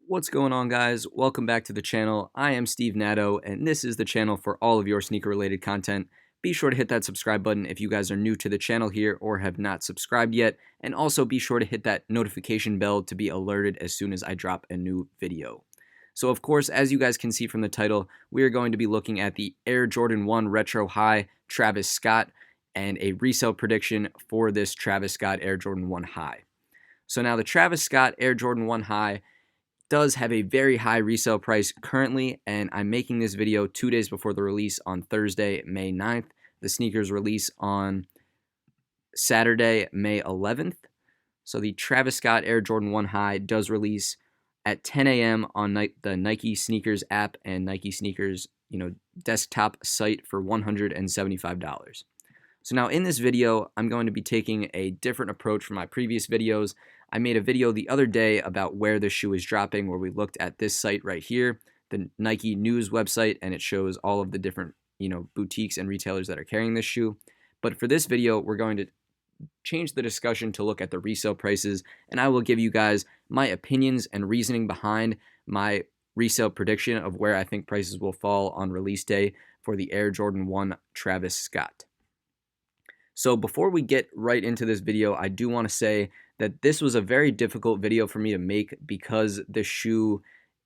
What's going on, guys? Welcome back to the channel. I am Steve Natto, and this is the channel for all of your sneaker related content. Be sure to hit that subscribe button if you guys are new to the channel here or have not subscribed yet, and also be sure to hit that notification bell to be alerted as soon as I drop a new video. So of course, as you guys can see from the title, we are going to be looking at the Air Jordan 1 Retro High Travis Scott and a resale prediction for this Travis Scott Air Jordan 1 High. So now the Travis Scott Air Jordan 1 High does have a very high resale price currently, and I'm making this video 2 days before the release on Thursday, May 9th. The sneakers release on Saturday, May 11th. So the Travis Scott Air Jordan 1 High does release at 10 a.m. on the Nike Sneakers app and Nike Sneakers, desktop site for $175. So now in this video, I'm going to be taking a different approach from my previous videos. I made a video the other day about where the shoe is dropping, where we looked at this site right here, the Nike News website, and it shows all of the different, boutiques and retailers that are carrying this shoe. But for this video, we're going to change the discussion to look at the resale prices, and I will give you guys my opinions and reasoning behind my resale prediction of where I think prices will fall on release day for the Air Jordan 1 Travis Scott. So before we get right into this video, I do want to say that this was a very difficult video for me to make because the shoe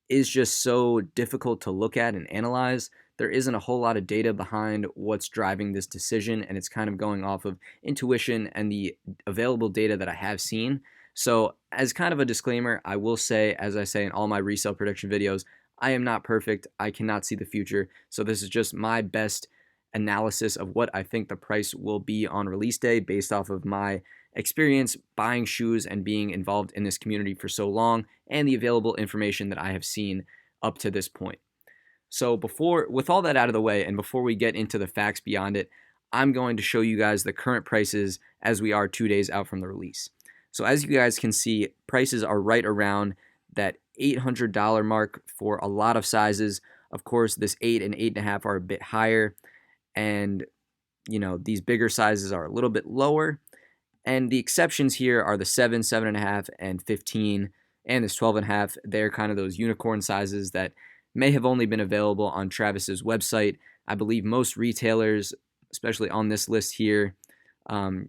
is just so difficult to look at and analyze. There isn't a whole lot of data behind what's driving this decision, and it's kind of going off of intuition and the available data that I have seen. So as kind of a disclaimer, I will say, as I say in all my resale prediction videos, I am not perfect. I cannot see the future. So this is just my best analysis of what I think the price will be on release day based off of my experience buying shoes and being involved in this community for so long and the available information that I have seen up to this point. So with all that out of the way and before we get into the facts beyond it, I'm going to show you guys the current prices as we are 2 days out from the release. So as you guys can see, prices are right around that $800 mark for a lot of sizes. Of course, this 8 and 8.5 are a bit higher, and these bigger sizes are a little bit lower. And the exceptions here are the 7, 7.5, and 15, and this 12.5. They're kind of those unicorn sizes that may have only been available on Travis's website. I believe most retailers, especially on this list here,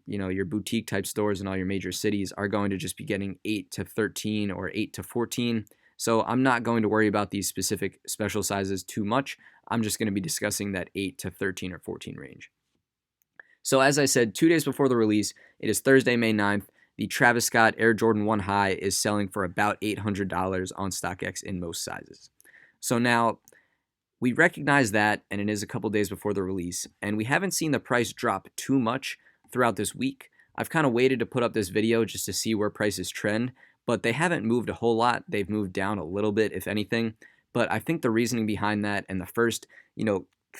your boutique type stores in all your major cities are going to just be getting 8 to 13 or 8 to 14. So I'm not going to worry about these specific special sizes too much. I'm just going to be discussing that 8 to 13 or 14 range. So as I said, 2 days before the release, it is Thursday, May 9th. The Travis Scott Air Jordan 1 High is selling for about $800 on StockX in most sizes. So now we recognize that, and it is a couple days before the release, and we haven't seen the price drop too much throughout this week. I've kind of waited to put up this video just to see where prices trend, but they haven't moved a whole lot. They've moved down a little bit, if anything. But I think the reasoning behind that, and the first,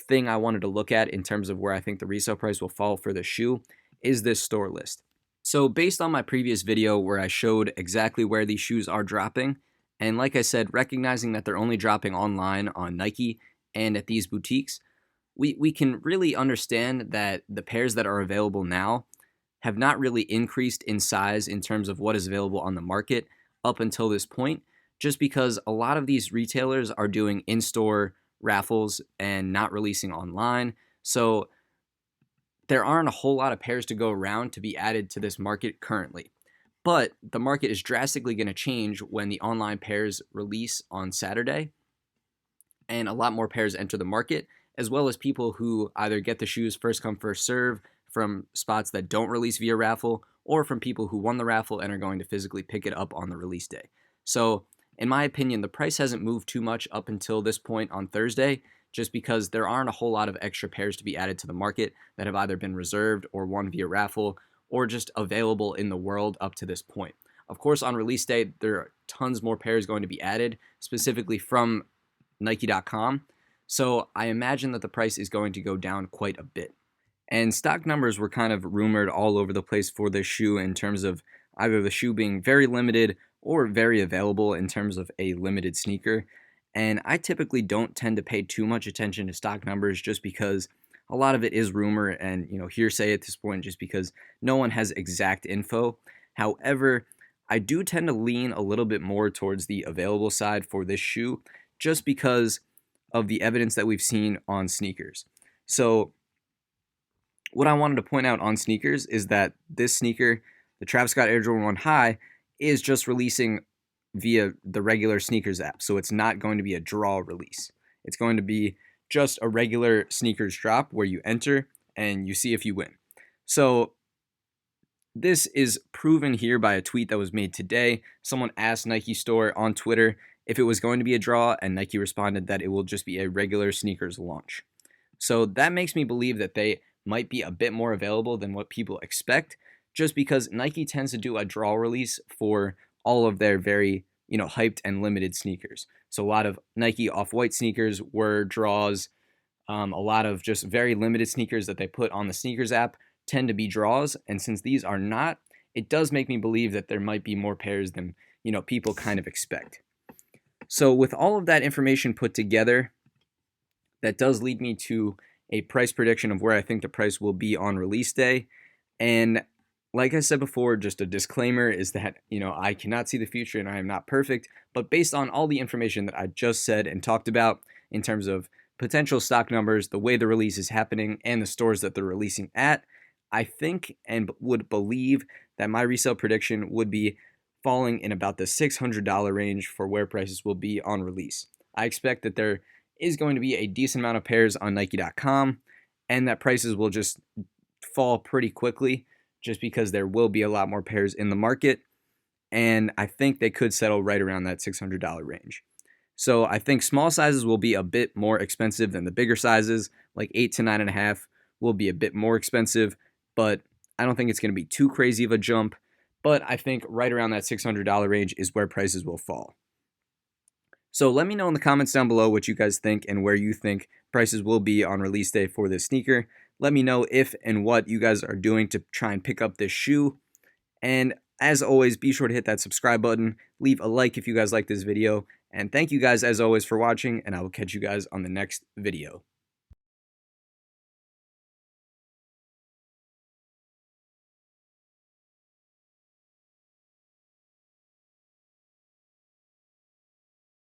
thing I wanted to look at in terms of where I think the resale price will fall for the shoe, is this store list. So based on my previous video where I showed exactly where these shoes are dropping, and like I said, recognizing that they're only dropping online on Nike and at these boutiques, we can really understand that the pairs that are available now have not really increased in size in terms of what is available on the market up until this point, just because a lot of these retailers are doing in-store raffles and not releasing online. So there aren't a whole lot of pairs to go around to be added to this market currently. But the market is drastically going to change when the online pairs release on Saturday and a lot more pairs enter the market, as well as people who either get the shoes first come, first serve from spots that don't release via raffle, or from people who won the raffle and are going to physically pick it up on the release day. So in my opinion, the price hasn't moved too much up until this point on Thursday, just because there aren't a whole lot of extra pairs to be added to the market that have either been reserved or won via raffle or just available in the world up to this point. Of course, on release day, there are tons more pairs going to be added, specifically from Nike.com. So I imagine that the price is going to go down quite a bit. And stock numbers were kind of rumored all over the place for this shoe in terms of either the shoe being very limited or very available in terms of a limited sneaker. And I typically don't tend to pay too much attention to stock numbers just because a lot of it is rumor and hearsay at this point, just because no one has exact info. However, I do tend to lean a little bit more towards the available side for this shoe just because of the evidence that we've seen on sneakers. So what I wanted to point out on sneakers is that this sneaker, the Travis Scott Air Jordan 1 High, is just releasing via the regular sneakers app. So it's not going to be a draw release. It's going to be just a regular sneakers drop where you enter and you see if you win. So this is proven here by a tweet that was made today. Someone asked Nike Store on Twitter if it was going to be a draw, and Nike responded that it will just be a regular sneakers launch. So that makes me believe that they might be a bit more available than what people expect, just because Nike tends to do a draw release for all of their very, hyped and limited sneakers. So a lot of Nike off-white sneakers were draws. A lot of just very limited sneakers that they put on the sneakers app tend to be draws. And since these are not, it does make me believe that there might be more pairs than, people kind of expect. So with all of that information put together, that does lead me to a price prediction of where I think the price will be on release day. And like I said before, just a disclaimer is that, I cannot see the future and I am not perfect, but based on all the information that I just said and talked about in terms of potential stock numbers, the way the release is happening, and the stores that they're releasing at, I think and would believe that my resale prediction would be falling in about the $600 range for where prices will be on release. I expect that there is going to be a decent amount of pairs on Nike.com and that prices will just fall pretty quickly just because there will be a lot more pairs in the market, and I think they could settle right around that $600 range. So I think small sizes will be a bit more expensive than the bigger sizes, like 8 to 9.5 will be a bit more expensive, but I don't think it's going to be too crazy of a jump, but I think right around that $600 range is where prices will fall. So let me know in the comments down below what you guys think and where you think prices will be on release day for this sneaker. Let me know if and what you guys are doing to try and pick up this shoe. And as always, be sure to hit that subscribe button, leave a like if you guys like this video, and thank you guys as always for watching, and I will catch you guys on the next video.